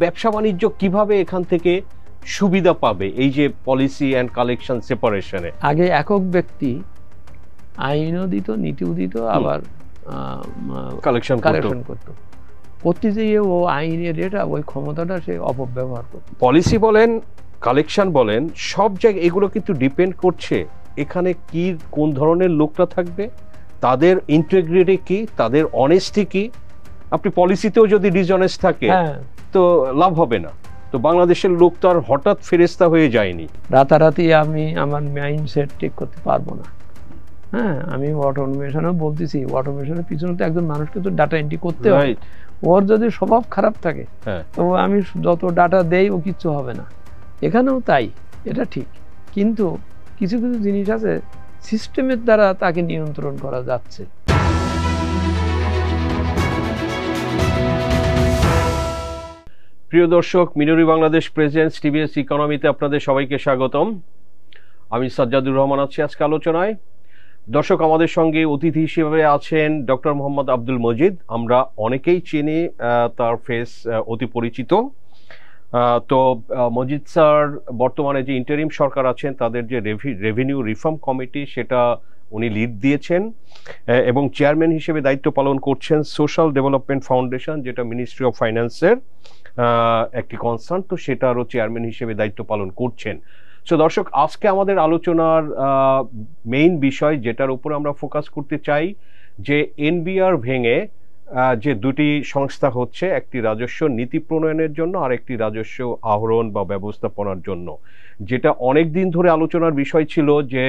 ব্যবসা বাণিজ্য কিভাবে এখান থেকে সুবিধা পাবে এই যে পলিসি অ্যান্ড কালেকশন সেপারেশনে? আগে একক ব্যক্তি আইনও দিত, নীতিও দিত, আবার কালেকশন করতো। করতে যেয়ে ও আইনের এটা ওই ক্ষমতাটা সে অপব্যবহার করত। পলিসি বলেন, কালেকশন বলেন, সব জায়গায় এগুলো কিন্তু ডিপেন্ড করছে এখানে কি কোন ধরনের লোকটা থাকবে, তাদের ইন্টিগ্রিটি কি, তাদের অনেস্টি কি। আপনি পলিসিতেও যদি ডিসঅনেস্ট থাকে তো লাভ হবে না। তো বাংলাদেশের লোক তো আর হঠাৎ ফেরেস্তা হয়ে যায়নি। রাতারাতি আমি আমার মাইন্ডসেট ঠিক করতে পারবো না। হ্যাঁ, আমি অটোমেশনও বলতেছি, অটোমেশনের পিছনে তো একজন মানুষকে তো ডাটা এন্ট্রি করতে হয়। ওর যদি স্বভাব খারাপ থাকে তো আমি যত ডাটা দেই ও কিচ্ছু হবে না। এখানেও তাই, এটা ঠিক। কিন্তু কিছু কিছু জিনিস আছে সিস্টেমের দ্বারা তাকে নিয়ন্ত্রণ করা যাচ্ছে। প্রিয় দর্শক, মিনরি বাংলাদেশ প্রেজেন্টস টিভিএস ইকোনমিতে আপনাদের সবাইকে স্বাগতম। আমি সাজ্জাদুর রহমান আছি আজকে আলোচনায়। দর্শক, আমাদের সঙ্গে অতিথি হিসেবে আছেন ডক্টর মোহাম্মদ আব্দুল মজিদ। আমরা অনেকেই চিনি, তার ফেস অতি পরিচিত। তো মজিদ স্যার বর্তমানে যে ইন্টারিম সরকার আছেন তাদের যে রেভিনিউ রিফর্ম কমিটি সেটা উনি লিড দিয়েছেন এবং চেয়ারম্যান হিসেবে দায়িত্ব পালন করছেন সোশ্যাল ডেভেলপমেন্ট ফাউন্ডেশন, যেটা মিনিস্ট্রি অফ ফাইন্যান্সের একটি কনসার্ন, তো সেটারও চেয়ারম্যান হিসেবে দায়িত্ব পালন করছেন। সো দর্শক, আজকে আমাদের আলোচনার মেইন বিষয় যেটার উপর আমরা ফোকাস করতে চাই যে এনবিআর ভেঙে যে দুটি সংস্থা হচ্ছে, একটি রাজস্ব নীতি প্রণয়নের জন্য আর একটি রাজস্ব আহরণ বা ব্যবস্থাপনার জন্য। যেটা অনেক দিন ধরে আলোচনার বিষয় ছিল যে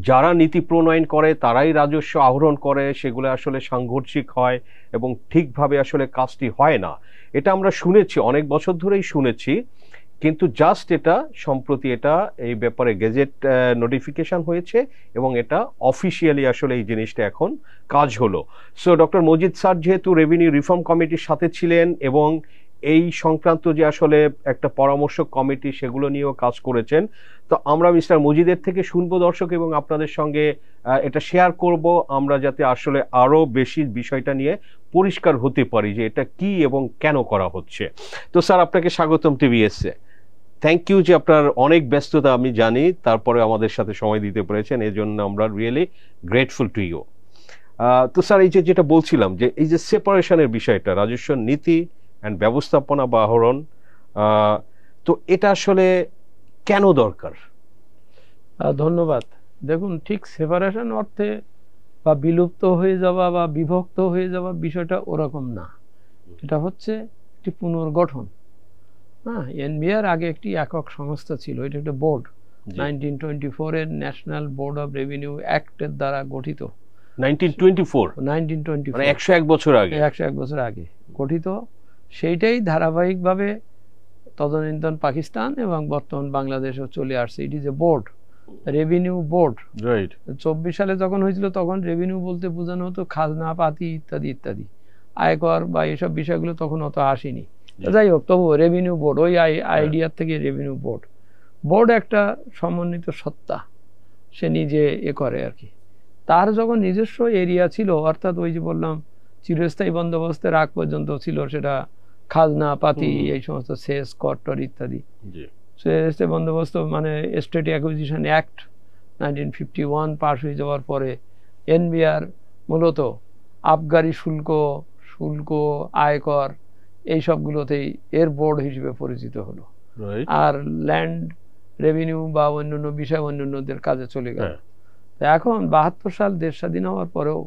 যারা নীতি প্রণয়ন করে তারাই রাজস্ব আহরণ করে, সেগুলো আসলে সাংঘর্ষিক হয় এবং ঠিকভাবে আসলে কাজটি হয় না। এটা আমরা শুনেছি, অনেক বছর ধরেই শুনেছি, কিন্তু জাস্ট এটা সম্প্রতি এটা এই ব্যাপারে গেজেট নোটিফিকেশন হয়েছে এবং এটা অফিসিয়ালি আসলে এই জিনিসটা এখন কাজ হলো। সো ডক্টর মজিদ স্যার যেহেতু রেভিনিউ রিফর্ম কমিটির সাথে ছিলেন এবং এই সংক্রান্ত যে আসলে একটা পরামর্শক কমিটি সেগুলো নিয়েও কাজ করেছেন, তো আমরা মিস্টার মজিদের থেকে শুনবো দর্শক এবং আপনাদের সঙ্গে এটা শেয়ার করব, আমরা যাতে আসলে আরো বেশি বিষয়টা নিয়ে পরিষ্কার হতে পারি যে এটা কি এবং কেন করা হচ্ছে। তো স্যার, আপনাকে স্বাগতম টিভিএসে। থ্যাংক ইউ যে আপনার অনেক ব্যস্ততা আমি জানি, তারপরে আমাদের সাথে সময় দিতে পেরেছেন, এই জন্য আমরা রিয়েলি গ্রেটফুল টু ইউ। তো স্যার, এই যে যেটা বলছিলাম যে এই যে সেপারেশনের বিষয়টা, রাজস্ব নীতি অ্যান্ড ব্যবস্থাপনা বা আহরণ, তো এটা আসলে কেন দরকার? ধন্যবাদ। দেখুন, ঠিক সেপারেশন অর্থে বা বিলুপ্ত হয়ে যাওয়া বা বিভক্ত হয়ে যাওয়া বিষয়টা ওরকম না। এটা হচ্ছে একটি পুনর্গঠন। হ্যাঁ, এনবিআর আগে একটি একক সংস্থা ছিল, এটা একটা বোর্ড, 1924 এর ন্যাশনাল বোর্ড অফ রেভিনিউ অ্যাক্টের দ্বারা গঠিত। 1924 মানে 101 বছর আগে, 101 বছর আগে গঠিত। সেইটাই ধারাবাহিকভাবে তদানীন্তন পাকিস্তান এবং বর্তমান বাংলাদেশেও চলে আসছে। It is a board, revenue board. Right. 24 সালে যখন হয়েছিল তখন রেভিনিউ বলতে বোঝানো হতো খাজনা পাতি ইত্যাদি ইত্যাদি, আয়কর বা এসব বিষয়গুলো তখন অত আসেনি। যাই হোক, তবু রেভিনিউ বোর্ড, ওই আইডিয়ার থেকে রেভিনিউ বোর্ড। বোর্ড একটা সমন্বিত সত্তা, সে নিজে করে আর কি। তার যখন নিজস্ব এরিয়া ছিল, অর্থাৎ ওই যে বললাম চিরস্থায়ী বন্দোবস্তের আগ পর্যন্ত ছিল সেটা খাজনা পাতি এই সমস্ত সেস কর ইত্যাদি। চিরস্থায়ী বন্দোবস্ত মানে স্টেট অ্যাকুইজিশন অ্যাক্ট 1951 পাস হয়ে যাওয়ার পরে এনবিআর মূলত আবগারি শুল্ক আয়কর এই সবগুলোতেই এর বোর্ড হিসেবে পরিচিত হলো। আর ল্যান্ড রেভিনিউ বা অন্যান্য বিষয় অন্যান্যদের কাজে চলে গেল। এখন 72 সাল দেশ স্বাধীন হওয়ার পরেও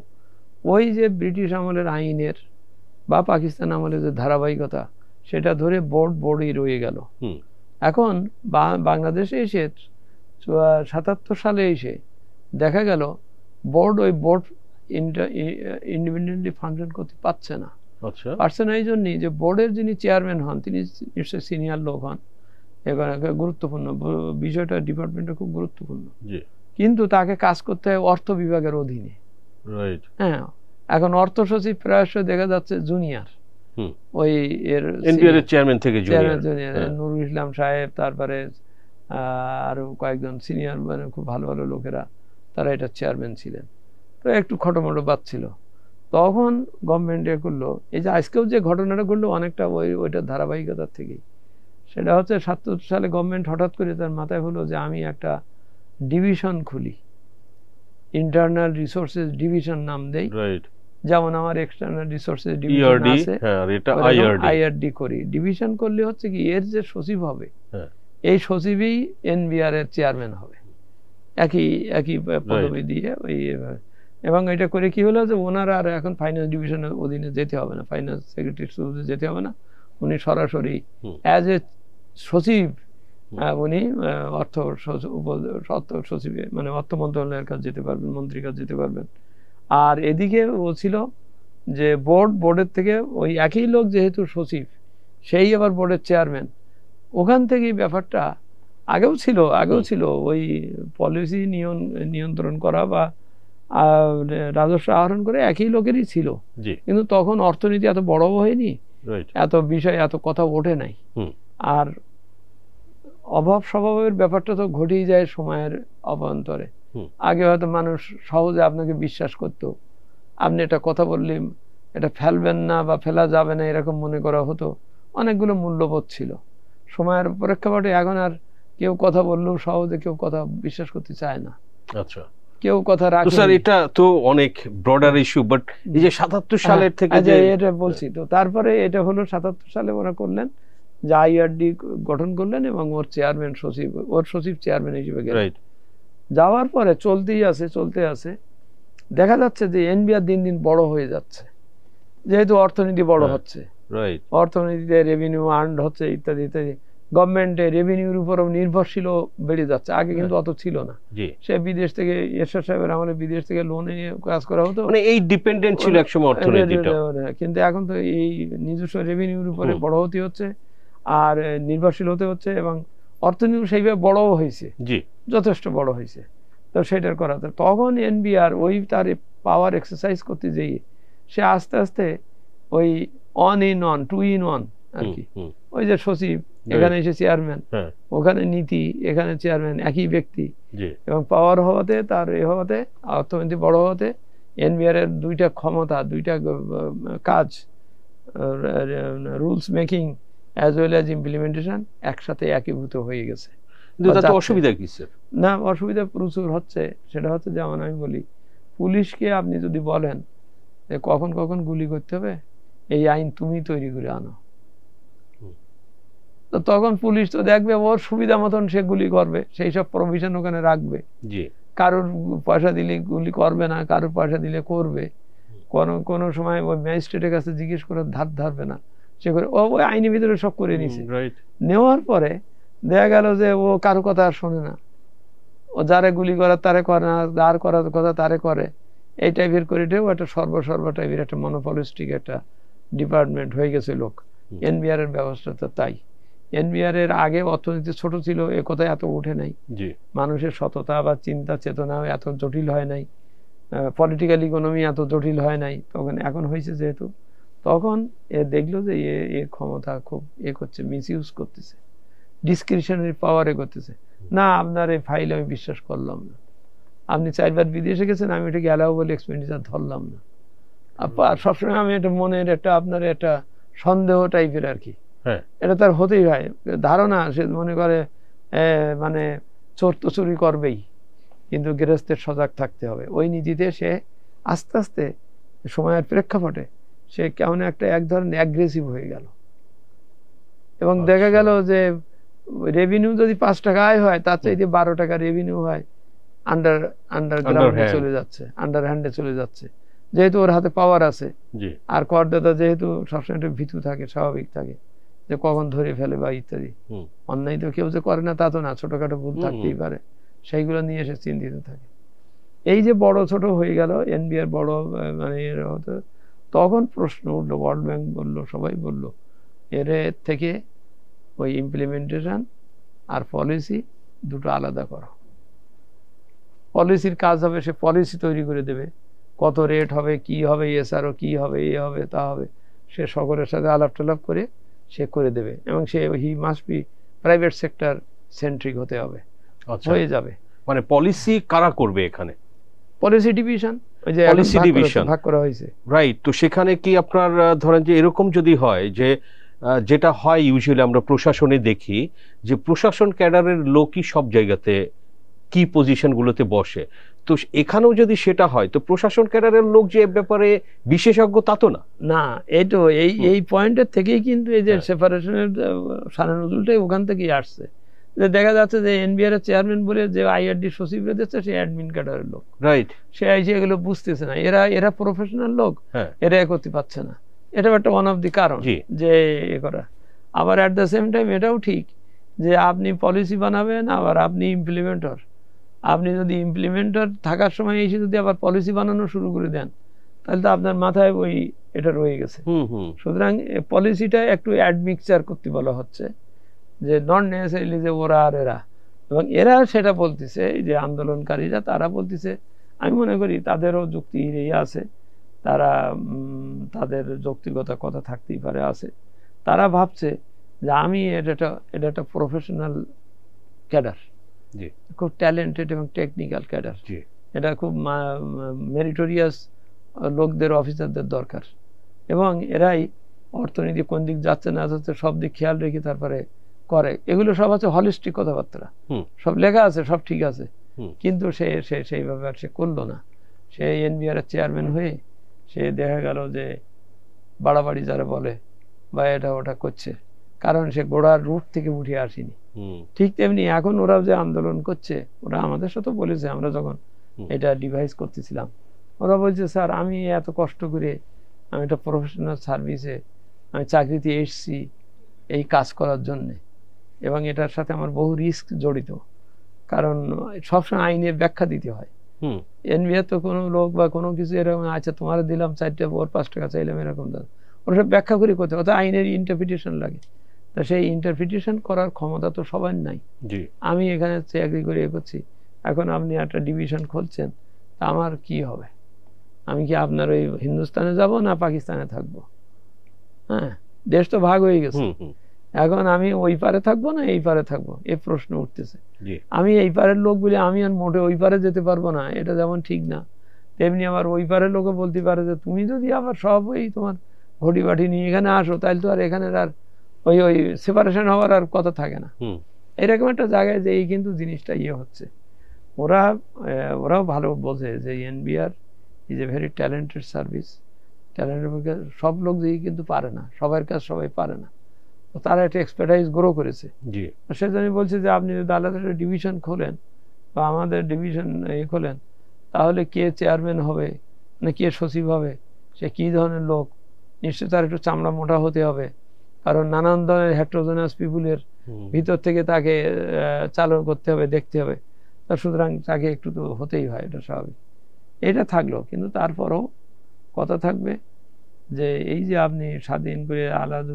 ওই যে ব্রিটিশ আমলের আইনের বা পাকিস্তান আমলের যে ধারাবাহিকতা, সেটা ধরে বোর্ডই রয়ে গেল। এখন বাংলাদেশে এসে 77 সালে এসে দেখা গেল ওই বোর্ড ইন্ডিপেন্ডেন্টলি ফাংশন করতে পারছে না। পারছে না এই জন্যই যে বোর্ডের যিনি চেয়ারম্যান হন তিনি নিশ্চয়ই সিনিয়র লোক হন, এবার গুরুত্বপূর্ণ বিষয়টা, ডিপার্টমেন্টটা খুব গুরুত্বপূর্ণ, কিন্তু তাকে কাজ করতে হয় অর্থ বিভাগের অধীনে। হ্যাঁ, এখন অর্থ সচিব প্রায়শ দেখা যাচ্ছে জুনিয়র, ওই এর চেয়ারম্যান থেকে জুনিয়র নুরুল ইসলাম সাহেব, তারপরে আরো কয়েকজন সিনিয়র মানে খুব ভালো ভালো লোকেরা, তারা এটা চেয়ারম্যান ছিলেন। তো একটু খটোমটো বাদ ছিল। তখন গভর্নমেন্ট করলো, এই যে আজকেও যে ঘটনাটা ঘটলো অনেকটা ওইটার ধারাবাহিকতার থেকেই। সেটা হচ্ছে ৭৭ সালে গভর্নমেন্ট হঠাৎ করে তার মাথায় হলো যে আমি একটা ডিভিশন খুলি, ইন্টারনাল রিসোর্সেস ডিভিশন নাম দেই, যেমন আমার এক্সটার্নাল রিসোর্সেস ডিভিশন আছে, আইআরডি করি। ডিভিশন করলে হচ্ছে কি, এর যে সচিব হবে এই সচিবই এনবিআর এর চেয়ারম্যান হবে, একই পদবি দিয়ে ওই। এবং এটা করে কি হলো যে ওনারা আর এখন ফাইন্যান্স ডিভিশনের অধীনে যেতে হবে না, ফাইন্যান্স সেক্রেটারি যেতে হবে না, উনি সরাসরি অ্যাজ এ সচিব উনি অর্থ সচিব মানে অর্থ মন্ত্রণালয়ের কাছে যেতে পারবেন, মন্ত্রীর কাছে যেতে পারবেন। আর এদিকে ও ছিল যে বোর্ডের থেকে ওই একই লোক যেহেতু সচিব, সেই আবার বোর্ডের চেয়ারম্যান। ওখান থেকেই ব্যাপারটা আগেও ছিল ওই পলিসি নিয়ন্ত্রণ করা বা রাজস্ব আহরণ করে একই লোকেরই ছিল, কিন্তু তখন অর্থনীতি এত বড় হয়নি, এত বিষয় এত কথা ওঠে নাই। আর অভাব স্বভাবের ব্যাপারটা তো ঘটেই যায় সময়ের অভ্যন্তরে। আগে হয়তো মানুষ সহজে আপনাকে বিশ্বাস করতো, আপনি এটা কথা বললে এটা ফেলবেন না বা ফেলা যাবে না এরকম মনে করা হতো, অনেকগুলো মূল্যবোধ ছিল। সময়ের প্রেক্ষাপটে এখন আর কেউ কথা বললেও সহজে কেউ কথা বিশ্বাস করতে চায় না। আচ্ছা, কেউ কথা রাখে। স্যার এটা তো অনেক ব্রডার ইস্যু, বাট এই যে ৭৭ সালের থেকে যে এটা বলছি, তো তারপরে এটা হলো ৭৭ সালে ওরা করলেন যে আইআরডি গঠন করলেন এবং ওর চেয়ারম্যান সচিব, ওর সচিব চেয়ারম্যান হিসেবে গেলেন। যাওয়ার পরে চলতে আছে দেখা যাচ্ছে যে এনবিআর দিন দিন বড় হয়ে যাচ্ছে, যেহেতু অর্থনীতি বড় হচ্ছে, অর্থনীতিতে রেভিনিউ আর্ন হচ্ছে ইত্যাদি ইত্যাদি, গভর্নমেন্টের রেভিনিউর উপরও নির্ভরশীল বেড়ে যাচ্ছে। আগে কিন্তু অত ছিল না, সে বিদেশ থেকে এরশাদ সাহেবের আমলে বিদেশ থেকে লোন নিয়ে কাজ করা হতো, মানে এই ডিপেন্ডেন্ট ছিল একসময় অর্থনীতিটা। কিন্তু এখন তো এই নিজস্ব রেভিনিউর উপরে বড় হতে হচ্ছে আর নির্ভরশীল হতে হচ্ছে, এবং অর্থনীতি সেইভাবে বড়ও হয়েছে, যথেষ্ট বড় হয়েছে। তো সেটার করাতে তখন এনবিআর ওই তার পাওয়ার এক্সারসাইজ করতে যেয়ে সে আস্তে আস্তে ওই টু ইন ওয়ান আর কি, ওই যে সচিব এখানে এসে চেয়ারম্যান, ওখানে নীতি, এখানে চেয়ারম্যান, একই ব্যক্তি, এবং পাওয়ার হওয়াতে তার হওয়াতে অর্থনীতি বড় হওয়াতে এনবিআর এর দুইটা ক্ষমতা, দুইটা কাজ, rules making as well as implementation একসাথে একীভূত হয়ে গেছে। অসুবিধা কি স্যার? না, অসুবিধা প্রচুর হচ্ছে। সেটা হচ্ছে যেমন আমি বলি, পুলিশকে আপনি যদি বলেন যে কখন কখন গুলি করতে হবে, এই আইন তুমি তৈরি করে আনো, তো তখন পুলিশ তো দেখবে ওর সুবিধা মতন সে গুলি করবে, সেই সব প্রভিশন ওখানে রাখবে। কারোর পয়সা দিলে গুলি করবে না, কারোর পয়সা দিলে করবে। কোনো সময় ওই ম্যাজিস্ট্রেটের কাছে জিজ্ঞেস করে ধারবে না, সে করে ওই আইনের ভিতরে সব করে নিছে। নেওয়ার পরে দেখা গেল যে ও কারো কথা আর শোনে না, ও যারে গুলি করার তারে করে না, যার করার কথা তারে করে, এই টাইপের করে ও একটা সর্ব টাইপের একটা মনোপলিস্টিক একটা ডিপার্টমেন্ট হয়ে গেছে লোক। এনবিআর এর ব্যবস্থাটা তাই। এনবিআর এর আগে অর্থনীতি ছোট ছিল, এ কথা এত উঠে নাই, মানুষের সততা বা চিন্তা চেতনা এত জটিল হয় নাই, পলিটিক্যাল ইকোনমি এত জটিল হয় নাই তখন। এখন হয়েছে যেহেতু, তখন এ দেখলো যে এর ক্ষমতা খুব করছে, মিস ইউজ করতেছে, ডিসক্রিশনারি পাওয়ারে করতেছে। না, আপনার এই ফাইল আমি বিশ্বাস করলাম না, আপনি 4 বার বিদেশে গেছেন, আমি এটাকে অ্যালাউ বলে এক্সপেন্ডিচার ধরলাম না। সবসময় আমি এটা মনের একটা আপনার একটা সন্দেহ টাইপের আর কি, এটা তার হতেই হয় ধারণা, সে মনে করে মানে চোর তো চুরি করবেই, কিন্তু গৃহস্থের সজাগ থাকতে হবে। ওই নীতিতে সে আস্তে আস্তে সময়ের প্রেক্ষাপটে সে কেমন এক ধরনের অ্যাগ্রেসিভ হয়ে গেল, এবং দেখা গেল যে রেভিনিউ যদি 5 টাকা আয় হয়, তার চাইতে 12 টাকা রেভিনিউ হয় আন্ডারগ্রাউন্ডে চলে যাচ্ছে, আন্ডারহ্যান্ডে চলে যাচ্ছে, যেহেতু ওর হাতে পাওয়ার আছে। আর করদাতা যেহেতু সবসময় একটু ভীতু থাকে, স্বাভাবিক থাকে যে কখন ধরে ফেলে বা ইত্যাদি। অন্যায় তো কেউ যে করে না তা তো না, ছোটখাটো ভুল থাকতেই পারে, সেইগুলো নিয়ে এসে চিন্তিত থাকে। এই যে বড় ছোট হয়ে গেল এনবিআর বড় মানে হতো, তখন প্রশ্ন উঠলো, ওয়ার্ল্ড ব্যাংক বললো, সবাই বললো এর থেকে ওই ইমপ্লিমেন্টেশন আর পলিসি দুটো আলাদা করো। পলিসির কাজ হবে, সে পলিসি তৈরি করে দেবে, কত রেট হবে, কি হবে, এসআরও কি হবে, এ হবে তা হবে, সে সকলের সাথে আলাপ টালাপ করে সে করে দেবে, এবং সে he must be private sector centric হতে হবে, হয়ে যাবে। মানে পলিসি কারা করবে এখানে? পলিসি ডিভিশন, ওই যে পলিসি ডিভিশন ভাগ করা হয়েছে, রাইট। তো সেখানে কি আপনার ধরেন যে এরকম যদি হয় যে যেটা হয় ইউজুয়ালি আমরা প্রশাসনে দেখি যে প্রশাসন ক্যাডারের লোকই সব জায়গাতে কি পজিশনগুলোতে বসে, তো এখানেও যদি সেটা হয় তো প্রশাসন ক্যাডারের লোক যে ব্যাপারে বিশেষজ্ঞ তা তো না। না, এই তো এই পয়েন্টের থেকেই কিন্তু এই যে সেপারেশনের সারা নজরুলটাই ওখান থেকেই আসছে। যে দেখা যাচ্ছে যে এনবিআর এর চেয়ারম্যান বলে যে আইআরডি সচিব দিচ্ছে সে অ্যাডমিন ক্যাডারের লোক, রাইট। সে এসে এগুলো বুঝতেছে না, এরা প্রফেশনাল লোক, এরা করতে পারছে না। এটাও একটা ওয়ান অফ দি কারণ যে এ করা। আবার অ্যাট দ্য সেম টাইম এটাও ঠিক যে আপনি পলিসি বানাবেন, আবার আপনি ইমপ্লিমেন্টর। আপনি যদি ইমপ্লিমেন্টর থাকার সময় এসে যদি আবার পলিসি বানানো শুরু করে দেন তাহলে তো আপনার মাথায় ওই এটা রয়ে গেছে। সুতরাং পলিসিটা একটু অ্যাডমিক্সচার করতে বলা হচ্ছে, যে নট নেসেসারিলি যে ওরা আর এরা। এবং এরা সেটা বলতেছে যে আন্দোলনকারীরা, তারা বলতেছে, আমি মনে করি তাদেরও যুক্তি আছে, তারা তাদের যৌক্তিগত কথা থাকতেই পারে আছে। তারা ভাবছে যে আমি এটা একটা প্রফেশনাল ক্যাডার, খুব ট্যালেন্টেড এবং টেকনিক্যাল ক্যাডার, এটা খুব মেরিটোরিয়াস লোকদের, অফিসারদের দরকার। এবং এরাই অর্থনীতি কোন দিক যাচ্ছে না যাচ্ছে সব দিক খেয়াল রেখে তারপরে করে। এগুলো সব আছে হলিস্টিক কথাবার্তা, সব লেখা আছে, সব ঠিক আছে, কিন্তু সে সেইভাবে আর সে করলো না। সে এনবিআর এর চেয়ারম্যান হয়ে সে দেখা গেল যে বাড়াবাড়ি যারা বলে বা এটা ওটা করছে, কারণ সে গোড়ার রুট থেকে উঠে আসেনি। ঠিক তেমনি এখন ওরাও যে আন্দোলন করছে, ওরা আমাদের সাথে বলেছে, আমরা যখন এটা ডিভাইস করতেছিলাম, ওরা বলছে স্যার আমি এত কষ্ট করে আমি একটা প্রফেশনাল সার্ভিসে আমি চাকরিতে এসছি এই কাজ করার জন্যে, এবং এটার সাথে আমার বহু রিস্ক জড়িত, কারণ সবসময় আইনের ব্যাখ্যা দিতে হয়। এনবিআর তো কোনো লোক বা কোনো কিছু এরকম আচ্ছা তোমার দিলাম 4টা ওর 5 টাকা চাইলাম এরকম, ওরা সব ব্যাখ্যা করে করতে হয়, আইনের ইন্টারপ্রিটেশন লাগে। তা সেই ইন্টারপ্রিটেশন করার ক্ষমতা তো সবার নাই। আমি এখানে চাকরি করে করছি, এখন আপনি একটা ডিভিশন খুলছেন, তা আমার কি হবে? আমি কি আপনার ওই হিন্দুস্তানে যাব না পাকিস্তানে থাকবো? হ্যাঁ, দেশ তো ভাগ হয়ে গেছে, এখন আমি ওই পারে থাকবো না এই পারে থাকবো, এই প্রশ্ন উঠতেছে। আমি এই পারের লোক বলে আমি আর মোটে ওই পারে যেতে পারবো না, এটা যেমন ঠিক না, তেমনি আবার ওই পারের লোকে বলতে পারে যে তুমি যদি আবার সব ওই তোমার ঘটি বাটি নিয়ে এখানে আসো, তাহলে তো আর এখানে আর ওই সেপারেশন হওয়ার আর কথা থাকে না। এরকম একটা জায়গায় যে এই কিন্তু জিনিসটা হচ্ছে। ওরাও ভালো বোঝে যে NBR is a very talented service. Talented সব লোক যেই কিন্তু পারে না, সবার কাজ সবাই পারে না, তারা একটা এক্সপার্টাইজ গ্রো করেছে। সেজন্য বলছে যে আপনি যদি আলাদা একটা ডিভিশন খোলেন বা আমাদের ডিভিশন খোলেন, তাহলে কে চেয়ারম্যান হবে না কে সচিব হবে, সে কি ধরনের লোক, নিশ্চয়ই তার একটু চামড়া মোটা হতে হবে, কারণ নানান ধরনের হেটেরোজেনাস পিপুলের ভিতর থেকে তাকে চালন করতে হবে, দেখতে হবে। তা সুতরাং তাকে একটু তো হতেই হয়, এটা স্বাভাবিক। এটা থাকলো, কিন্তু তারপরও কথা থাকবে যে এই যে আপনি স্বাধীন করে আলাদা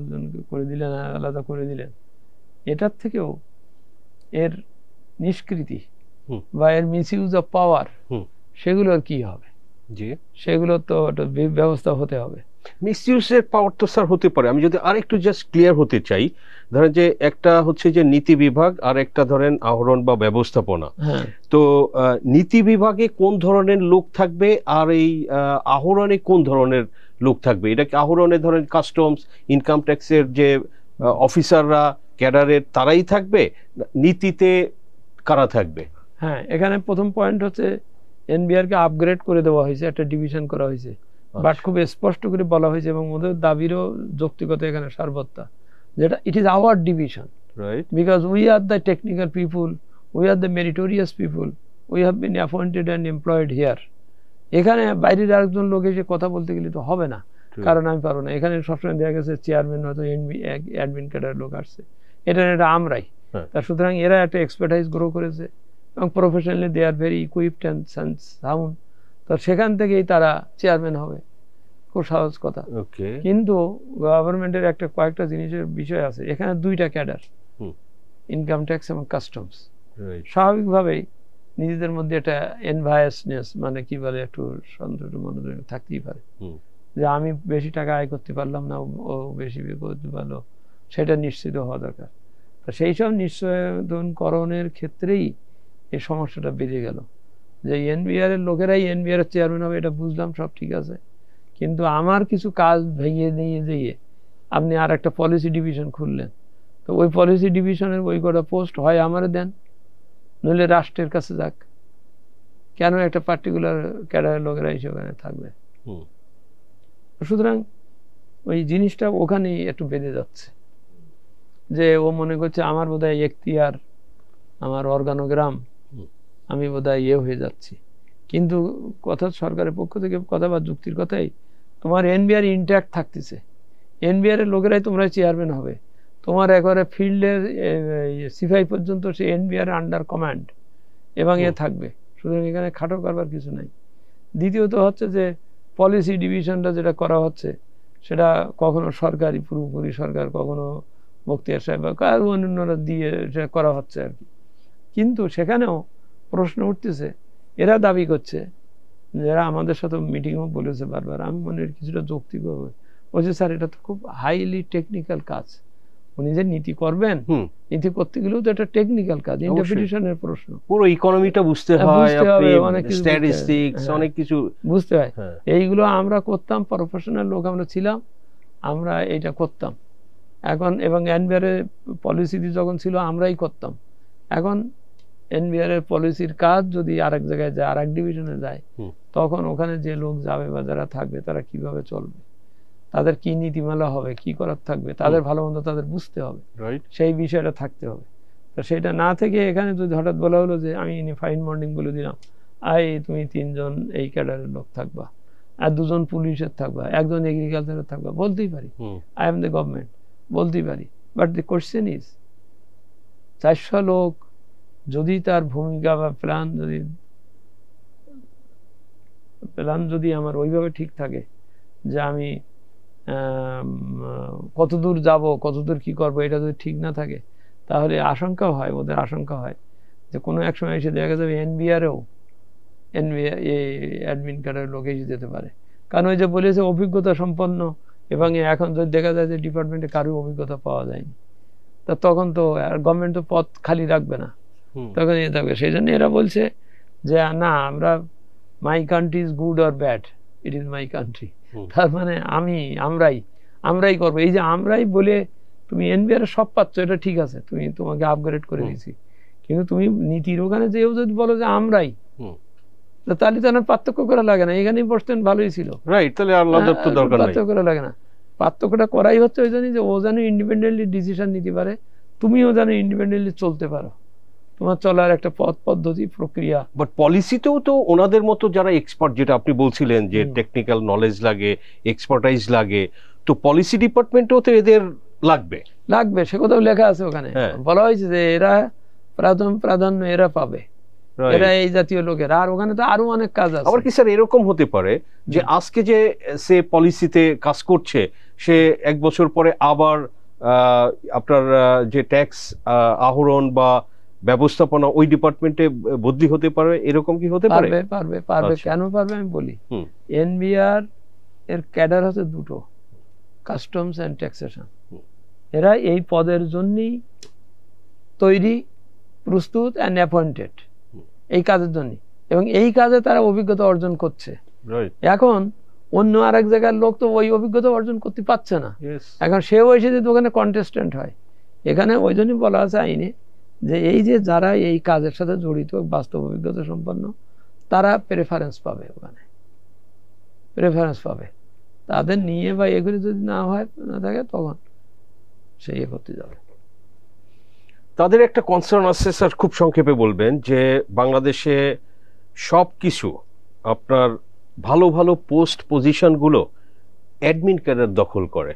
করে দিলেন, আলাদা করে দিলেন, এটার থেকেও এর নিষ্কৃতি বা এর মিসইউজ অফ পাওয়ার, সেগুলোর কি হবে? সেগুলোর তো একটা ব্যবস্থা হতে হবে। মিসইউজের পাওয়ার তো স্যার হতে পারে। আমি যদি আরেকটু জাস্ট ক্লিয়ার হতে চাই, ধরেন যে একটা হচ্ছে যে নীতি বিভাগ আর একটা ধরেন আহরণ বা ব্যবস্থাপনা। তো নীতি বিভাগে কোন ধরনের লোক থাকবে আর এই আহরণে কোন ধরনের লোক থাকবে? এটা কি আহরণে ধরেন কাস্টমস, ইনকাম ট্যাক্সের যে অফিসাররা, ক্যাডারের তারাই থাকবে, নীতিতে কারা থাকবে? হ্যাঁ, এখানে প্রথম পয়েন্ট হচ্ছে এনবিআর কে আপগ্রেড করে দেওয়া হয়েছে, একটা ডিভিশন করা হয়েছে, বাট খুব স্পষ্ট করে বলা হয়েছে এবং ওদের দাবিরও যৌক্তিকতা এখানে সারবত্তা, যেটা it is our division, because we are the technical people, we are the meritorious people, we have been appointed and employed here. এখানে বাইরের আরেকজন লোক এসে কথা বলতে গেলে তো হবে না, কারণ আমি পারবো না। এখানে সবসময় দেখা গেছে চেয়ারম্যান হয়তো অ্যাডমিন ক্যাডার লোক আসছে, এটা আমরাই। তা সুতরাং এরা একটা এক্সপার্টাইজ গ্রো করেছে এবং professionally they are very equipped and sound. তো সেখান থেকেই তারা চেয়ারম্যান হবে, খুব সহজ কথা। কিন্তু গভর্নমেন্টের একটা কয়েকটা জিনিসের বিষয় আছে। এখানে 2টা ক্যাডার, ইনকাম ট্যাক্স এবং কাস্টমস, স্বাভাবিকভাবেই নিজেদের মধ্যে একটা এনভায়াসনেস, মানে কি বলে, একটু সন্দেহ মনোযোগ থাকতেই পারে যে আমি বেশি টাকা আয় করতে পারলাম না, ও বেশি করতে পারলো, সেটা নিশ্চিত হওয়া দরকার। তো সেই সব নিশ্চয়করণের ক্ষেত্রেই এই সমস্যাটা বেড়ে গেল। যে এনবিআর এর লোকেরাই এনবিআর এর চেয়ারম্যান হবে, এটা বুঝলাম, সব ঠিক আছে, কিন্তু আমার কিছু কাজ ভেঙে নিয়ে যেয়ে আপনি আর একটা পলিসি ডিভিশন খুললেন, তো ওই পলিসি ডিভিশনের ওই কটা পোস্ট হয় আমারে দেন, নইলে রাষ্ট্রের কাছে যাক। কেন একটা পার্টিকুলার ক্যাডারের লোকেরা এসে ওখানে থাকবে? সুতরাং ওই জিনিসটা ওখানেই একটু বেঁধে যাচ্ছে, যে ও মনে করছে আমার বোধহয় এখতিয়ার, আমার অর্গানোগ্রাম, আমি বোধহয় হয়ে যাচ্ছি। কিন্তু কথা সরকারের পক্ষ থেকে কথা বা যুক্তির কথাই, তোমার এনবিআর ইনট্যাক্ট থাকতেছে, এনবিআর এর লোকেরাই তোমরা চেয়ারম্যান হবে, তোমার একবারে ফিল্ডের সিপাহি পর্যন্ত সে এনবিআর আন্ডার কমান্ড এবং থাকবে। সুতরাং এখানে খাটো করবার কিছু নাই। দ্বিতীয়ত হচ্ছে যে পলিসি ডিভিশনটা যেটা করা হচ্ছে সেটা কখনো সরকারি, পুরোপুরি সরকার, কখনো বখতিয়ার সাহেব বা অন্যান্যরা দিয়ে সেটা করা হচ্ছে আর কি। কিন্তু সেখানেও প্রশ্ন উঠতেছে, এরা দাবি করছে, যারা আমাদের সাথে মিটিংও বলেছে বারবার, আমি মনে হয় কিছুটা যৌক্তিক বলছে, স্যার এটা তো খুব হাইলি টেকনিক্যাল কাজ, উনি যে নীতি করবেন, নীতি করতে গেলেও তো একটা টেকনিক্যাল কাজ, ইন্টারপ্রিটেশনের প্রশ্ন, পুরো ইকোনমিটা বুঝতে হয়, অনেক স্ট্যাটিস্টিক্স, অনেক কিছু বুঝতে হয়। এইগুলো আমরা করতাম, প্রফেশনাল লোক আমরা ছিলাম, আমরা এইটা করতাম এখন। এবং এনবিআর এর পলিসি যখন ছিল আমরাই করতাম। এখন এনবিআর এর পলিসির কাজ যদি আরেক জায়গায় যায়, আরেক ডিভিশনে যায়, তখন ওখানে যে লোক যাবে বা যারা থাকবে তারা কিভাবে চলবে, তাদের কি নীতিমালা হবে, কি করার থাকবে, তাদের ভালো মন্দ তাদের বুঝতে হবে, সেই বিষয়টা থাকতে হবে। তো সেটা না থেকে এখানে যদি হঠাৎ বলা হলো যে আমি ফাইন মর্নিং বলে দিলাম, তুমি 3 জন এই ক্যাডারের লোক থাকবা, আর 2 জন পুলিশের থাকবা, 1 জন এগ্রিকালচারের থাকবা, বলতেই পারি, আই এম দ্য গভর্নমেন্ট, বলতেই পারি। বাট দি কোয়েশ্চেন ইজ, 400 লোক যদি তার ভূমিকা বা প্ল্যান যদি আমার ওইভাবে ঠিক থাকে যে আমি কতদূর যাব, কতদূর কি করব, এটা যদি ঠিক না থাকে, তাহলে আশঙ্কা হয়, ওদের আশঙ্কা হয় যে কোনো এক সময় এসে দেখা যাবে এনবিআরেও অ্যাডমিন কার্ডের লোক এসে যেতে পারে। কারণ ওই যে বলেছে অভিজ্ঞতা সম্পন্ন, এবং এখন যদি দেখা যায় যে ডিপার্টমেন্টে কারো অভিজ্ঞতা পাওয়া যায়নি, তা তখন তো গভর্নমেন্ট তো পদ খালি রাখবে না, তখন থাকবে। সেই জন্য এরা বলছে যে না, আমরা my country is good or bad, it is my country. তার মানে আমরাই করবো। এই যে আমরাই বলে তুমি এনবিআর সব পাচ্ছ, এটা ঠিক আছে, তোমাকে আপগ্রেড করে দিয়েছি, কিন্তু তুমি নীতির ওখানে যেও যদি বলো যে আমরাই, তাহলে তো পার্থক্য করা লাগে না, এখানেই বসতেন ভালোই ছিল, পার্থক্য করা লাগে না। পার্থক্যটা করাই হচ্ছে ওই জন্যই যে ও যেন ইন্ডিপেন্ডেন্টলি ডিসিশন নিতে পারে, তুমিও যেন ইন্ডিপেন্ডেন্টলি চলতে পারো, তোমার চলার একটা পথ পদ্ধতি প্রক্রিয়া। বাট পলিসিতেও তো ওনাদের মতো যারা এক্সপার্ট, যেটা আপনি বলছিলেন যে টেকনিক্যাল নলেজ লাগে, এক্সপার্টাইজ লাগে, তো পলিসি ডিপার্টমেন্টও তো এদের লাগবে, সে কথাও লেখা আছে ওখানে, বলা হয়েছে যে এরা প্রাধান্য এরা পাবে, এরা এই জাতীয় লোকের। আর ওখানে তো আরো অনেক কাজ আছে। আবার কি স্যার এরকম হতে পারে যে আজকে যে সে পলিসিতে কাজ করছে, সে 1 বছর পরে আবার আপনার যে ট্যাক্স আহরণ বা ব্যবস্থাপনা ওই ডিপার্টমেন্টে বদলি হতে পারে, এরকম কি হতে পারে? পারবে। কেন পারবে আমি বলি। এনবিআর এর ক্যাডার হচ্ছে 2টো, কাস্টমস এন্ড ট্যাক্সেশন। এরা এই পদের জন্যই তৈরি, প্রস্তুত এন্ড অ্যাপয়েন্টেড এই কাজের জন্য, এবং এই কাজে তারা অভিজ্ঞতা অর্জন করছে। এখন অন্য আরেক জায়গার লোক তো ওই অভিজ্ঞতা অর্জন করতে পারছে না, এখন সেও এসে যদি ওখানে কন্টেস্টেন্ট হয়, এখানে ওই জন্যই বলা আছে আইনে যে এই যে যারা এই কাজের সাথে জড়িত, বাস্তব অভিজ্ঞতা সম্পন্ন, তারা প্রেফারেন্স পাবে, ওখানে প্রেফারেন্স পাবে। তাদের নিয়ে বা এগুলি যদি না থাকে, তখন সে করতে যাবে। তাদের একটা কনসার্ন আছে স্যার, খুব সংক্ষেপে বলবেন, যে বাংলাদেশে সব কিছু আপনার ভালো ভালো পোস্ট পজিশনগুলো অ্যাডমিন ক্যাডার দখল করে।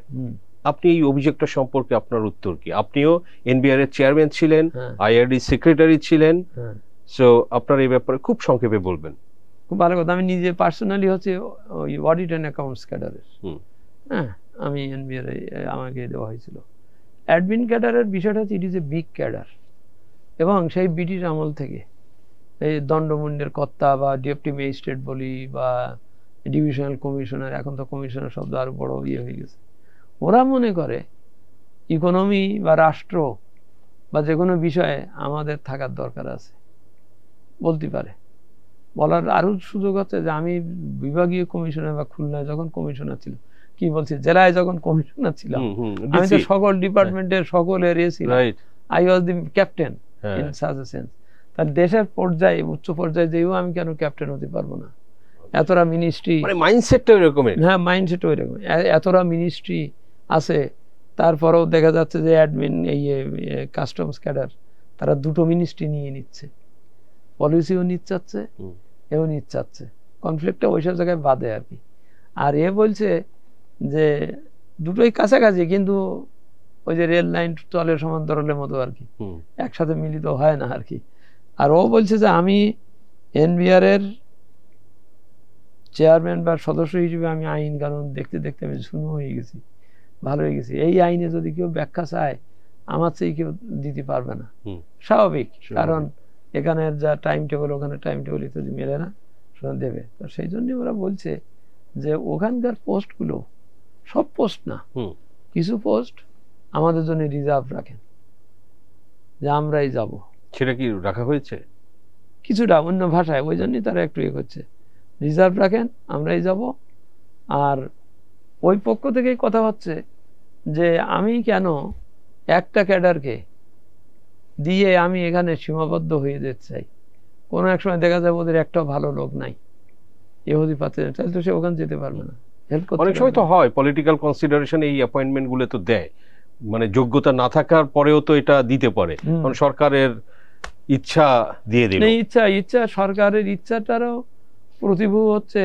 আপনি এই অভিযোগটা সম্পর্কে আপনার উত্তর কি? আপনিও এনবিআর এর চেয়ারম্যান ছিলেন, আইআরডি সেক্রেটারি ছিলেন, সো আপনার এই ব্যাপারে খুব সংক্ষেপে বলবেন। খুব ভালো কথা। আমি নিজে পার্সোনালি হচ্ছে ওই অডিট অ্যান্ড অ্যাকাউন্টস ক্যাডারের, আমি এনবিআর আমাকে দেওয়া হয়েছিল। অ্যাডমিন ক্যাডারের বিষয়টা হচ্ছে it is a big cadre, এবং সেই ব্রিটিশ আমল থেকে এই দণ্ডমুণ্ডের কর্তা বা ডেপুটি ম্যাজিস্ট্রেট বলি বা ডিভিশনাল কমিশনার, এখন তো কমিশনার শব্দ আরো বড় হয়ে গেছে, ওরা মনে করে ইকোনমি বা রাষ্ট্র বা যে কোনো বিষয়ে আমাদের থাকার দরকার আছে, বলতে পারে। বলার আরো সুযোগ হচ্ছে যে আমি বিভাগীয় কমিশনার বা খুলনায় যখন কমিশনার ছিল, কি বলছি, জেলায় যখন কমিশনার ছিলাম, আমি তো সকল ডিপার্টমেন্টের সকলের ছিলাম, I was the captain in such a sense. তার দেশের পর্যায়ে উচ্চ পর্যায়ে যেও আমি কেন ক্যাপ্টেন হতে পারবো না? এতটা মিনিস্ট্রি, মানে মাইন্ডসেটটা এরকম। হ্যাঁ, মাইন্ডসেট ওইরকম, এতটা মিনিস্ট্রি আছে, তারপরেও দেখা যাচ্ছে যে অ্যাডমিন এই কাস্টমস ক্যাডার তারা দুটো মিনিস্ট্রি নিয়ে নিচ্ছে, পলিসিও নিচ্ছে এও নিচ্ছে, কনফ্লিক্টটা ওইসব জায়গায় বাদে আর কি। আর এ বলছে যে দুটোই কাছাকাছি, কিন্তু ওই যে রেল লাইন চলে সমান্তরালের মতো আর কি, একসাথে মিলিত হয় না আর কি। আর ও বলছে যে আমি এনবিআর এর চেয়ারম্যান বা সদস্য হিসেবে আমি আইন কানুন দেখতে দেখতে আমি শুনো হয়ে গেছি, ভালো হয়ে গেছি, এই আইনে যদি কেউ ব্যাখ্যা চায় আমার চেয়ে কেউ দিতে পারবে না। স্বাভাবিক, কারণ এখানে যা টাইম টেবিল ওখানে টাইম টেবিল ইত্যাদি মেলে না, সেটা দেবে। তো সেই জন্য ওরা বলছে যে ওখানকার পোস্টগুলো সব পোস্ট না, কিছু পোস্ট আমাদের জন্য রিজার্ভ রাখেন, যে আমরাই যাব। সেটা কি রাখা হয়েছে কিছুটা অন্য ভাষায়, ওই জন্যই তারা একটু ইয়ে করছে, রিজার্ভ রাখেন, আমরাই যাব। আর ওই পক্ষ থেকেই কথা হচ্ছে যে আমি কেন একটা ক্যাডারকে দিয়ে আমি এখানে সীমাবদ্ধ হয়ে যেতে চাই। কোনো এক সময় দেখা যাবে ওদের একটা ভালো লোক নাই, ইহুদি পাচ্ছে, তাহলে তো সে ওখানে যেতে পারবে না। অনেক সময় তো হয় পলিটিক্যাল কনসিডারেশন, এই অ্যাপয়েন্টমেন্ট গুলো তো দেয়, মানে যোগ্যতা না থাকার পরেও তো এটা দিতে পারে, কারণ সরকারের ইচ্ছা দিয়ে দিল। ইচ্ছা সরকারের ইচ্ছাটারও প্রতিভূ হচ্ছে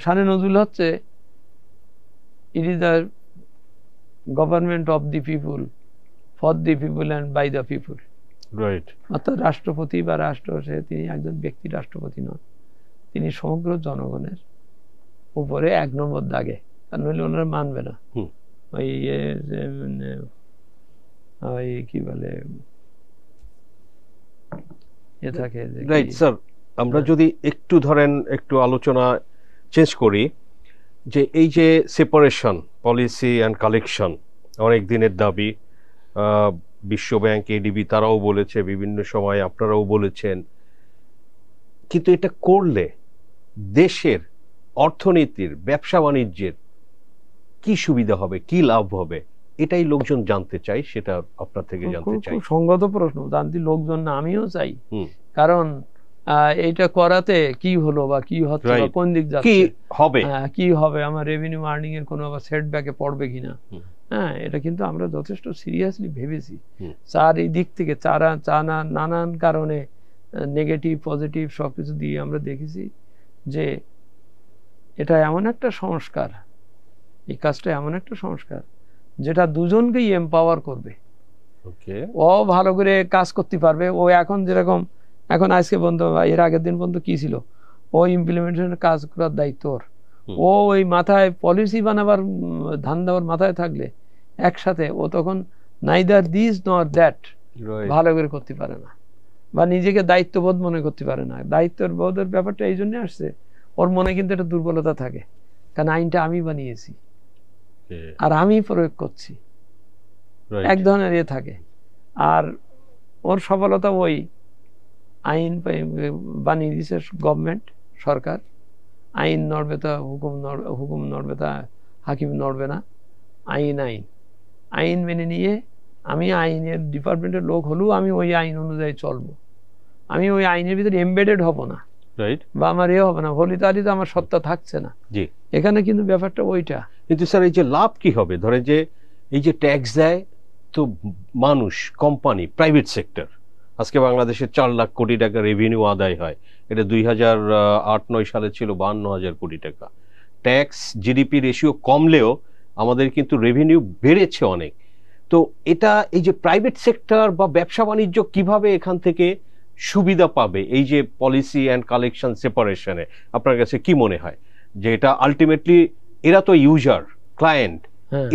শানে নজরুল, হচ্ছে it is the government of the people, for the people and by the people. Right. অর্থাৎ রাষ্ট্রপতি বা রাষ্ট্র, তিনি একজন ব্যক্তি রাষ্ট্রপতি নন, তিনি সমগ্র জনগণের উপরে এক নম্বর দাগে, আর নইলে ওনারা মানবে না। ওই কি বলে এ থাকে। রাইট স্যার, আমরা যদি একটু ধরেন একটু আলোচনা চেঞ্জ করি, যে এই যে সেপারেশন পলিসি অ্যান্ড কালেকশন অনেক দিনের দাবি, বিশ্ব ব্যাংক, এডিবি তারাও বলেছে বিভিন্ন সময়, আপনারাও বলেছেন, কিন্তু এটা করলে দেশের অর্থনীতির, ব্যবসা বাণিজ্যের কি সুবিধা হবে, কি লাভ হবে, এটাই লোকজন জানতে চাই, সেটা আপনার থেকে জানতে চাই। সঙ্গত প্রশ্ন, জানতে লোকজন না, আমিও চাই, কারণ এইটা করাতে কি হলো বা কি হচ্ছে বা কোন দিক যাচ্ছে, কি হবে, আমার রেভিনিউ আর্নিং এর কোনো আবার সেটব্যাকে পড়বে কিনা। হ্যাঁ, এটা কিন্তু আমরা যথেষ্ট সিরিয়াসলি ভেবেছি, চারিদিক থেকে নানান কারণে নেগেটিভ পজিটিভ সবকিছু দিয়ে আমরা দেখেছি যে এটা এমন একটা সংস্কার, এই কাজটা এমন একটা সংস্কার যেটা দুজনকেই এম্পাওয়ার করবে। ও ভালো করে কাজ করতে পারবে, ও এখন যেরকম এখন আজকে বন্ধ, এর আগের দিন পর্যন্ত কি ছিল, ও ইমপ্লিমেন্টেশনের কাজ করার দায়িত্ব ওর, ও ওই মাথায় পলিসি বানাবার ধান দেওয়ার মাথায় থাকলে একসাথে ও তখন নাইদার দিস নর দ্যাট ভালো করে করতে পারে না, বা নিজেকে দায়িত্ববোধ মনে করতে পারে না। দায়িত্বের বোধের ব্যাপারটা এই জন্য আসছে, ওর মনে কিন্তু একটা দুর্বলতা থাকে, কারণ আইনটা আমি বানিয়েছি আর আমি প্রয়োগ করছি, এক ধরনের ইয়ে থাকে। আর ওর সফলতা ওই আইন বানিয়ে দিয়েছে গভর্নমেন্ট, সরকার, আইন নড়বে তা হুকুম নড়বে তা হাকিম নড়বে না, আইন মেনে নিয়ে আমি আইনের ডিপার্টমেন্টের লোক হলেও আমি ওই আইন অনুযায়ী চলবো, আমি ওই আইনের ভিতরে এমবেডেড হব না, বা আমার হবে না, হলি তাহলে তো আমার সত্তা থাকছে না। এখানে কিন্তু ব্যাপারটা ওইটা। কিন্তু স্যার এই যে লাভ কি হবে, ধরে যে এই যে ট্যাক্স দেয় তো মানুষ, কোম্পানি, প্রাইভেট সেক্টর, আজকে বাংলাদেশে 4 লাখ কোটি টাকা রেভিনিউ আদায় হয়, এটা 2008-09 সালে ছিল 52,000 কোটি টাকা। ট্যাক্স জিডিপি রেশিও কমলেও আমাদের কিন্তু রেভিনিউ বেড়েছে অনেক। তো এটা এই যে প্রাইভেট সেক্টর বা ব্যবসা বাণিজ্য কিভাবে এখান থেকে সুবিধা পাবে, এই যে পলিসি অ্যান্ড কালেকশন সেপারেশনে, আপনার কাছে কি মনে হয় যে এটা আলটিমেটলি, এরা তো ইউজার, ক্লায়েন্ট,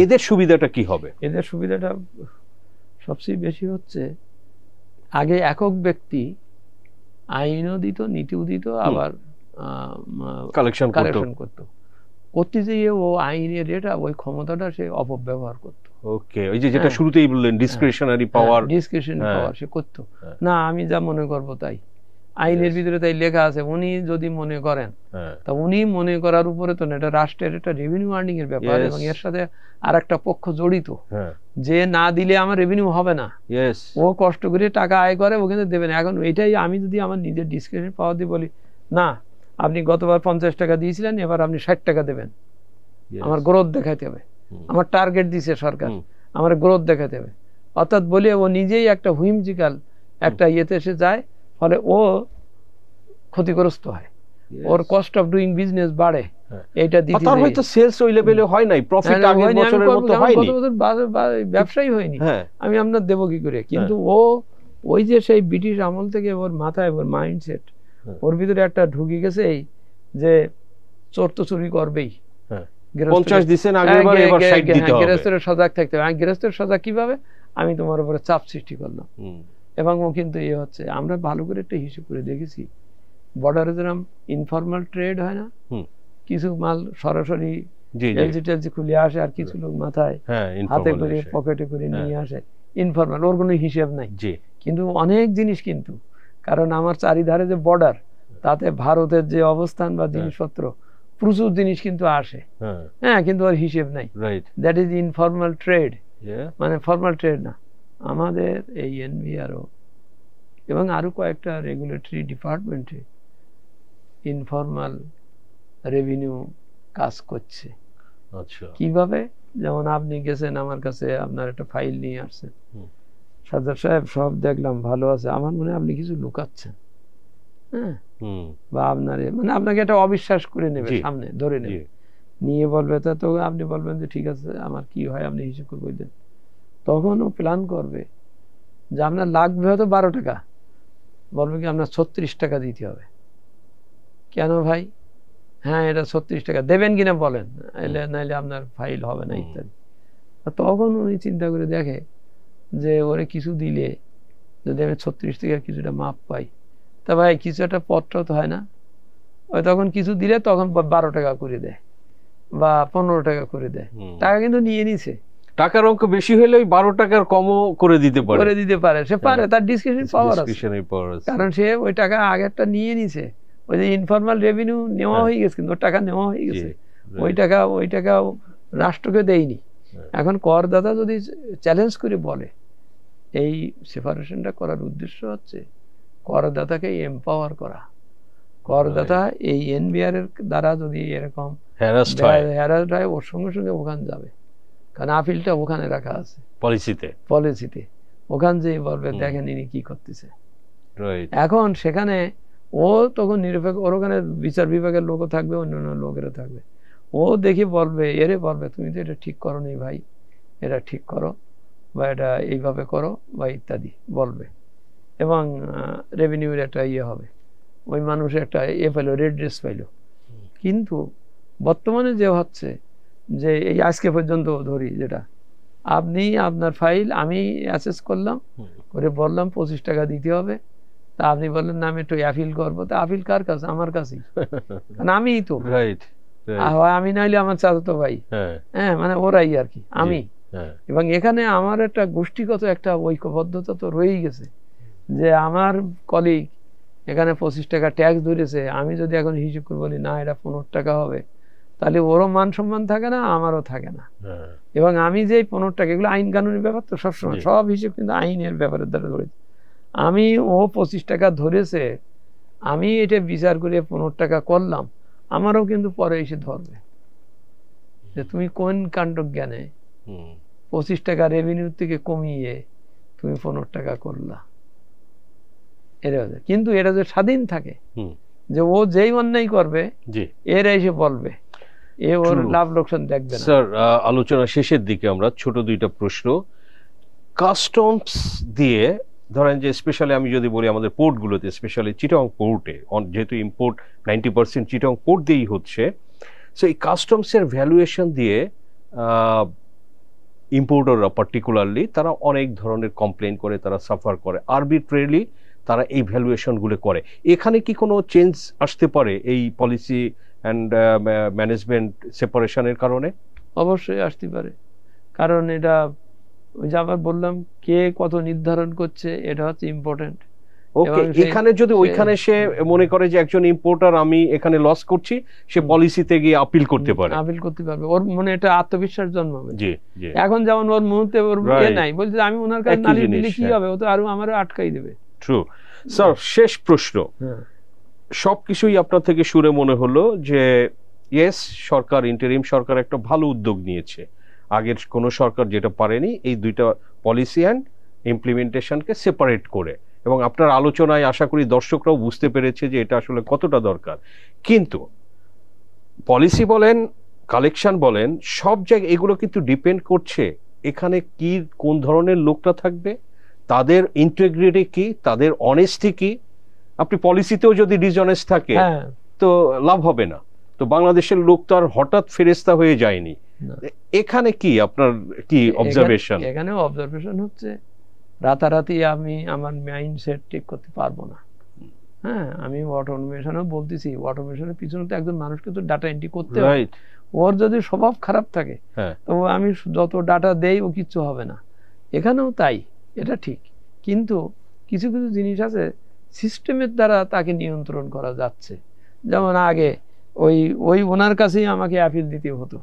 এদের সুবিধাটা কি হবে? এদের সুবিধাটা সবচেয়ে বেশি হচ্ছে, আগে একক ব্যক্তি আইনও দিত, নীতিও দিত, আবার কালেকশন করতে যেয়ে ও আইনের এটা ওই ক্ষমতাটা সে অপব্যবহার করতো। ওকে, ওই যে যেটা শুরুতেই বললেন ডিসক্রিশনারি পাওয়ার, সে করতো না, আমি যা মনে করবো তাই, আইনের ভিতরে তাই লেখা আছে। উনি যদি মনে করেন, তা উনি মনে করার উপরে তো না, এটা রাষ্ট্রের একটা রেভিনিউ আর্নিং এর ব্যাপার, এবং এর সাথে আর একটা পক্ষ জড়িত, যে না দিলে আমার রেভিনিউ হবে না। ও কষ্ট করে টাকা আয় করে, ও কিন্তু দেবে না। এখন এটাই আমি যদি আমার নিজের ডিসক্রিপশন পাওয়ার দিয়ে বলি, না আপনি গতবার 50 টাকা দিয়েছিলেন, এবার আপনি 60 টাকা দেবেন, আমার গ্রোথ দেখাতে হবে, আমার টার্গেট দিছে সরকার, আমার গ্রোথ দেখাতে হবে, অর্থাৎ বলে ও নিজেই একটা হুইমজিক্যাল একটা ইয়েতে এসে যায়, ফলে ও ক্ষতিগ্রস্ত হয়, ওর কস্ট অফ ডুইং বিজনেস বাড়ে। এইটা দিতে তার হয়তো সেলস ওই লেভেলে হয় নাই, প্রফিট আগের বছরের মতো হয়নি, গত বছর ব্যবসাই হয়নি, আমি আপনার দেব কি করে? কিন্তু ও ওই যে সেই ব্রিটিশ আমল থেকে ওর মাথায়, ওর মাইন্ডসেট, ওর ভিতরে একটা ঢুকে গেছে, এই যে চোর তো চুরি করবেই, 50 দিছেন আগেরবার, এবার 60 দিতে হবে, গৃহস্থের সজাগ থাকতে হবে। গৃহস্থের সজাগ কিভাবে? আমি তোমার উপরে চাপ সৃষ্টি করলাম, এবং ও কিন্তু এই হচ্ছে। আমরা ভালো করে একটা হিসেব করে দেখেছি, বর্ডারে যেরকম ইনফর্মাল ট্রেড হয় না, কিছু মাল সরাসরি এলজি টেলজি খুলে আসে, আর কিছু লোক মাথায় হাতে করে পকেটে করে নিয়ে আসে, ইনফর্মাল, ওর কোনো হিসেব নাই। কিন্তু অনেক জিনিস, কিন্তু কারণ আমার চারিধারে যে বর্ডার, তাতে ভারতের যে অবস্থান বা জিনিসপত্র, প্রচুর জিনিস কিন্তু আসে, হ্যাঁ, কিন্তু ওর হিসেব নাই। দ্যাট ইজ ইনফর্মাল ট্রেড, মানে ফর্মাল ট্রেড না। আমাদের এই এনবিআরও এবং আরো কয়েকটা রেগুলেটরি ডিপার্টমেন্টে ইনফর্মাল রেভিনিউ কাজ করছে। কিভাবে? যেমন আপনি গেছেন আমার কাছে, আপনার একটা ফাইল নিয়ে আসছেন, সাজ্জাদ সাহেব সব দেখলাম ভালো আছে, আমার মনে হয় আপনি কিছু লুকাচ্ছেন, হ্যাঁ, বা আপনার মানে আপনাকে একটা অবিশ্বাস করে নেবে, সামনে ধরে নেবে, নিয়ে বলবে, তো আপনি বলবেন যে ঠিক আছে আমার কি হয় আপনি হিসেব করে বলবেন। তখন ও প্ল্যান করবে যে আপনার লাগবে হয়তো 12 টাকা, বলবে কি আপনার 36 টাকা দিতে হবে। কেন ভাই? হ্যাঁ, এটা 36 টাকা দেবেন কিনা বলেন, নাইলে আপনার ফাইল হবে না, ইত্যাদি। তখন উনি চিন্তা করে দেখে যে ওরে কিছু দিলে যদি আমি 36 টাকার কিছুটা মাপ পাই, তা ভাই কিছু একটা পত্র তো হয় না, ওই তখন কিছু দিলে তখন 12 টাকা করে দেয় বা 15 টাকা করে দেয়, টাকা কিন্তু নিয়ে নিছে। টাকার অঙ্ক বেশি হলে 12 টাকার কমও করে দিতে পারে, সে পারে, তার ডিসক্রিপশন পাওয়ার আছে, কারণ সে ওই টাকা আগেরটা নিয়ে নিছে। ওই যে ইনফর্মাল রেভিনিউ নেওয়া হয়ে গেছে, কিন্তু টাকা নেওয়া হয়ে গেছে, ওই টাকা রাষ্ট্রকে দেয়নি। এখন করদাতা যদি চ্যালেঞ্জ করে বলে, এই সেপারেশনটা করার উদ্দেশ্য হচ্ছে করদাতাকে এম্পাওয়ার করা। করদাতা এই এনবিআর এর দ্বারা যদি এরকম হ্যারাসড হয়, ওর সঙ্গে সঙ্গে ওখানে যাবে, কারণ আপিলটা ওখানে রাখা আছে পলিসিতে, ওখান যে বলবে দেখেন ইনি কি করতেছে। এখন সেখানে ও তখন নিরপেক্ষ, ওর ওখানে বিচার বিভাগের লোকও থাকবে, অন্যান্য লোকেরা থাকবে, ও দেখি বলবে, বলবে তুমি তো এটা ঠিক করো নি ভাই, এটা ঠিক করো, বা এটা এইভাবে করো, বা ইত্যাদি বলবে, এবং রেভিনিউর একটা হবে, ওই মানুষের একটা পাইলো, রেড্রেস পাইলো। কিন্তু বর্তমানে যে হচ্ছে যে এই আজকে পর্যন্ত ধরি, যেটা আপনি আপনার ফাইল আমি অ্যাসেস করলাম, করে বললাম 25 টাকা দিতে হবে, তা আপনি বললেন না আমি একটু অ্যাপিল করবো, তা আপিল কার কাছে? আমার কাছেই, কারণ আমিই তো, আমি নাইলে আমার চাচাতো ভাই, হ্যাঁ, মানে ওরাই আর কি, আমি। এবং এখানে আমার একটা গোষ্ঠীগত একটা ঐক্যবদ্ধতা তো রয়েই গেছে, যে আমার কলিগ এখানে 25 টাকা ট্যাক্স ধরেছে, আমি যদি এখন হিসেব করে বলি না এটা 15 টাকা হবে, তাহলে ওরও মান সম্মান থাকে না, আমারও থাকে না। এবং আমি যে 15 টাকা, এগুলো আইন কানুনের ব্যাপার তো, সবসময় সব হিসেব কিন্তু আইনের ব্যাপারের দ্বারা ধরেছে। আমি ও 25 টাকা ধরেছে, আমি এটা বিচার করে 15 টাকা করলাম, আমারও কিন্তু পরে এসে ধরবে যে তুমি কোন কাণ্ড জ্ঞানে 25 টাকা রেভিনিউ থেকে কমিয়ে তুমি 15 টাকা করলা। কিন্তু এটা যে স্বাধীন থাকে, যে ও যেই অন্যায় করবে এরা এসে বলবে, এ ওর লাভ লোকসান দেখবে না। স্যার, আলোচনা শেষের দিকে আমরা ছোট দুইটা প্রশ্ন। কাস্টমস দিয়ে ধরেন যে স্পেশালি আমি যদি বলি আমাদের পোর্টগুলোতে, স্পেশালি চিটাগং পোর্টে, যেহেতু ইম্পোর্ট 90% চিটাগং পোর্ট দিয়েই হচ্ছে, সো এই কাস্টমসের ভ্যালুয়েশন দিয়ে ইম্পোর্টাররা পার্টিকুলারলি তারা অনেক ধরনের কমপ্লেন করে, তারা সাফার করে, আরবিট্রেরিলি তারা এই ভ্যালুয়েশনগুলো করে। এখানে কি কোনো চেঞ্জ আসতে পারে এই পলিসি অ্যান্ড ম্যানেজমেন্ট সেপারেশনের কারণে? অবশ্যই আসতে পারে, কারণ এটা ওই যে আবার বললাম, কে কত নির্ধারণ করছে, এটা হচ্ছে ইম্পর্টেন্ট। ওকে, এখানে যদি ওইখানে সে মনে করে যে একজন ইম্পোর্টার আমি এখানে লস করছি, সে পলিসিতে গিয়ে আপিল করতে পারে, আপিল করতে পারবে, ওর মনে এটা আত্মবিশ্বাস জন্মাবে। জি জি। এখন যেমন ওর মুহূর্তে ওর নাই, বলছে আমি ওনার কাছে নালিশ দিলে কি হবে, ও তো আরো আমারে আটকাই দেবে। ট্রু। স্যার, শেষ প্রশ্ন, সবকিছুই আপনার থেকে শুনে মনে হলো যে ইয়েস, সরকার, ইন্টারিম সরকার একটা ভালো উদ্যোগ নিয়েছে, আগের কোন সরকার যেটা পারেনি, এই দুইটা পলিসি অ্যান্ড ইমপ্লিমেন্টেশনকে সেপারেট করে। এবং আপনার আলোচনায় আশা করি দর্শকরাও বুঝতে পেরেছে যে এটা আসলে কতটা দরকার। কিন্তু পলিসি বলেন, কালেকশন বলেন, সব জায়গায় এগুলো কিন্তু ডিপেন্ড করছে এখানে কি কোন ধরনের লোকটা থাকবে, তাদের ইন্টিগ্রিটি কি, তাদের অনেস্টি কি। আপনি পলিসিতেও যদি ডিসঅনেস্ট থাকে তো লাভ হবে না। তো বাংলাদেশের লোক তো আর হঠাৎ ফেরেস্তা হয়ে যায়নি। এখানে কি আপনার কি অবজারভেশন? এখানে অবজারভেশন হচ্ছে রাতারাতি আমি আমার মাইন্ডসেট ঠিক করতে পারবো না। হ্যাঁ, আমি অটোমেশনও বলতেছি, অটোমেশনের পিছনে তো একজন মানুষকে তো ডাটা এন্ট্রি করতে হয়। ওর যদি স্বভাব খারাপ থাকে তো আমি যত ডাটা দেই ও কিচ্ছু হবে না। এখানেও তাই, এটা ঠিক। কিন্তু কিছু কিছু জিনিস আছে সিস্টেমের দ্বারা তাকে নিয়ন্ত্রণ করা যাচ্ছে। যেমন আগে ওই ওনার কাছেই আমাকে অ্যাপিল দিতে হতো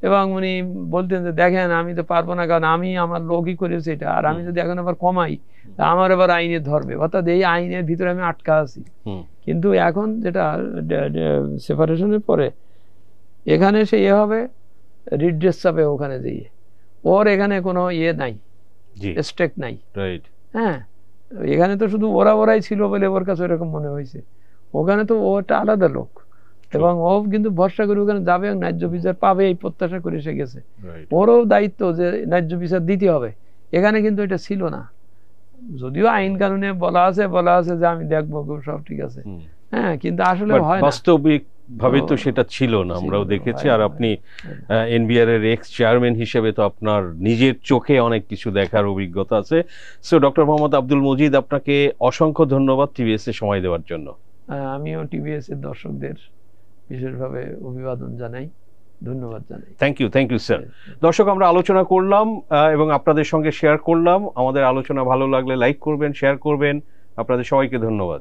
এবং উনি বলতেন যে দেখেন আমি তো পারবো না, কারণ আমি আমার লোকই করেছি এটা, আর আমি যদি এখন আবার কমাই আমার আবার আইনে ধরবে, অর্থাৎ এই আইনের ভিতরে আমি আটকা আছি। কিন্তু এখন যেটা সেপারেশনের পরে এখানে সে হবে রিড্রেস চাপে ওখানে যেয়ে, ওর এখানে কোনো নাই, স্টেক নাই। হ্যাঁ, এখানে তো শুধু ওরাই ছিল বলে ওর কাছে এরকম মনে হয়েছে, ওখানে তো ও একটা আলাদা লোক এবং ও কিন্তু ভরসা করে ওখানে যাবে এবং ন্যায্য বিচার পাবে এই প্রত্যাশা করে এসে গেছে। ওরও দায়িত্ব যে ন্যায্য বিচার দিতে হবে। এখানে কিন্তু এটা ছিল না, যদিও আইন কানুনে বলা আছে যে আমি দেখবো সব ঠিক আছে, হ্যাঁ, কিন্তু আসলে হয় না, বাস্তবিক ভাবে তো সেটা ছিল না, আমরাও দেখেছি। আর আপনি এনবিআর এর এক্স চেয়ারম্যান হিসেবে তো আপনার নিজের চোখে অনেক কিছু দেখার অভিজ্ঞতা আছে। সো ডক্টর মোহাম্মদ আব্দুল মজিদ, আপনাকে অসংখ্য ধন্যবাদ টিভিএস এ সময় দেওয়ার জন্য। আমিও টিভিএস এর দর্শকদের বিশেষভাবে অভিবাদন জানাই, ধন্যবাদ জানাই। Thank you sir. দর্শক, আমরা আলোচনা করলাম এবং আপনাদের সঙ্গে শেয়ার করলাম। আমাদের আলোচনা ভালো লাগলে লাইক করবেন, শেয়ার করবেন। আপনাদের সবাইকে ধন্যবাদ।